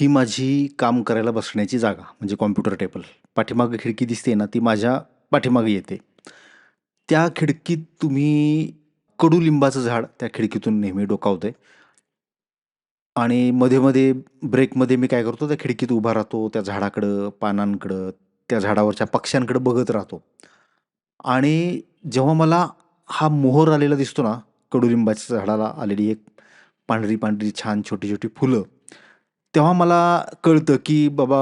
ही माझी काम करायला बसण्याची जागा म्हणजे कॉम्प्युटर टेबल. पाठीमागे खिडकी दिसते ना, ती माझ्या पाठीमागे येते. त्या खिडकीत तुम्ही कडुलिंबाचं झाड त्या खिडकीतून नेहमी डोकावतंय आणि मध्ये-मध्ये ब्रेकमध्ये मी काय करतो, त्या खिडकीत उभा राहतो. त्या झाडाकडं, पानांकडं, त्या झाडावरच्या पक्ष्यांकडे बघत राहतो. आणि जेव्हा मला हा मोहर आलेला दिसतो ना, कडुलिंबाच्या झाडाला आलेली एक पांढरी-पांढरी छान छोटी-छोटी फुलं, तेव्हा मला कळतं, की बाबा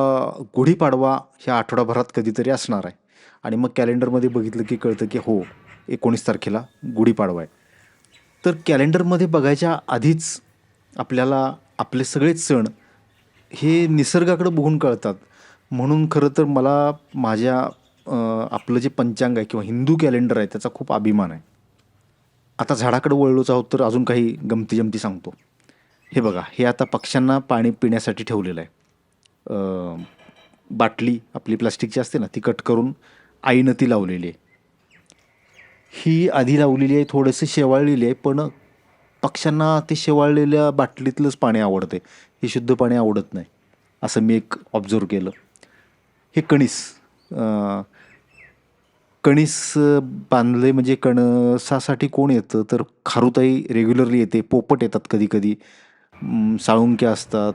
गुढीपाडवा ह्या आठवडाभरात कधीतरी असणार आहे. आणि मग कॅलेंडरमध्ये बघितलं, की कळतं, की हो 19 तारखेला गुढीपाडवा आहे. तर कॅलेंडरमध्ये बघायच्या आधीच आपल्याला आपले सगळेच सण हे निसर्गाकडे बघून कळतात. म्हणून खरं तर मला माझ्या आपलं जे पंचांग आहे किंवा हिंदू कॅलेंडर आहे त्याचा खूप अभिमान आहे. आता झाडाकडे वळलोच आहोत तर अजून काही गमती-जमती सांगतो. हे बघा, हे आता पक्ष्यांना पाणी पिण्यासाठी ठेवलेलं आहे. बाटली आपली प्लास्टिकची असते ना, ती कट करून आईनं ती लावलेली आहे. ही आधी लावलेली आहे, थोडंसं शेवाळलेली आहे, पण पक्ष्यांना ते शेवाळलेल्या बाटलीतलंच पाणी आवडते. हे शुद्ध पाणी आवडत नाही, असं मी एक ऑब्झर्व्ह केलं. हे कणीस अ, कणीस बांधले म्हणजे कणसासाठी कोण येतं, तर खारुताई रेग्युलरली येते, पोपट येतात कधी-कधी, साळुंक्या असतात,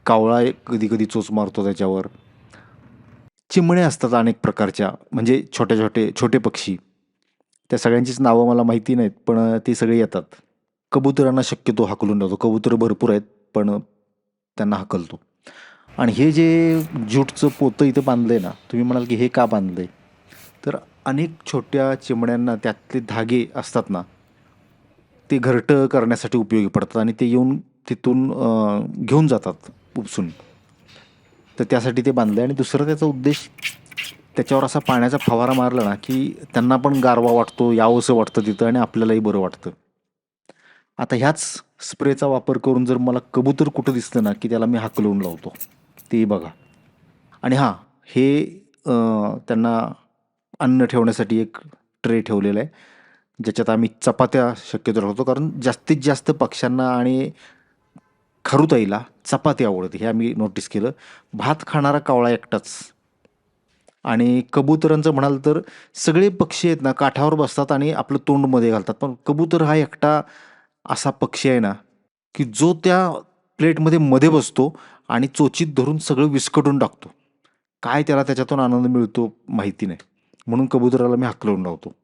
कावळा कधी-कधी चोच मारतो त्याच्यावर. चिमण्या असतात अनेक प्रकारच्या, म्हणजे छोटे पक्षी. त्या सगळ्यांचीच नावं मला माहिती नाहीत, पण ते सगळे येतात. कबुतरांना शक्यतो हाकलून लावतो. कबुतरं भरपूर आहेत, पण त्यांना हाकलतो. आणि हे जे ज्यूटचं पोतं इथं बांधलंय ना, तुम्ही म्हणाल की हे का बांधलंय? तर अनेक छोट्या चिमण्यांना त्यातले धागे असतात ना, ते घरटं करण्यासाठी उपयोगी पडतात आणि ते येऊन तिथून घेऊन जातात उपसून. तर त्यासाठी ते बांधलं आहे आणि दुसरा त्याचा उद्देश त्याच्यावर असा पाण्याचा फवारा मारला ना, की त्यांना पण गारवा वाटतो, यावंसं वाटतं तिथं आणि आपल्यालाही बरं वाटतं. आता ह्याच स्प्रेचा वापर करून जर मला कबूतर कुठं दिसलं ना, की त्याला मी हाकलून लावतो. ते बघा. आणि हां, हे त्यांना अन्न ठेवण्यासाठी एक ट्रे ठेवलेला आहे, ज्याच्यात आम्ही चपात्या शक्यतो ठेवतो. कारण जास्तीत जास्त पक्ष्यांना आणि खरुताईला चपाती आवडते, हे आम्ही नोटीस केलं. भात खाणारा कावळा एकटाच. आणि कबुतरांचं म्हणाल तर सगळे पक्षी आहेत ना, काठावर बसतात आणि आपलं तोंड मध्ये घालतात. पण कबूतर हा एकटा असा पक्षी आहे ना, की जो त्या प्लेटमध्ये मध्ये बसतो आणि चोचीत धरून सगळं विस्कटून टाकतो. काय त्याला त्याच्यातून आनंद मिळतो माहिती नाही. म्हणून कबुतराला मी हाकलून लावतो.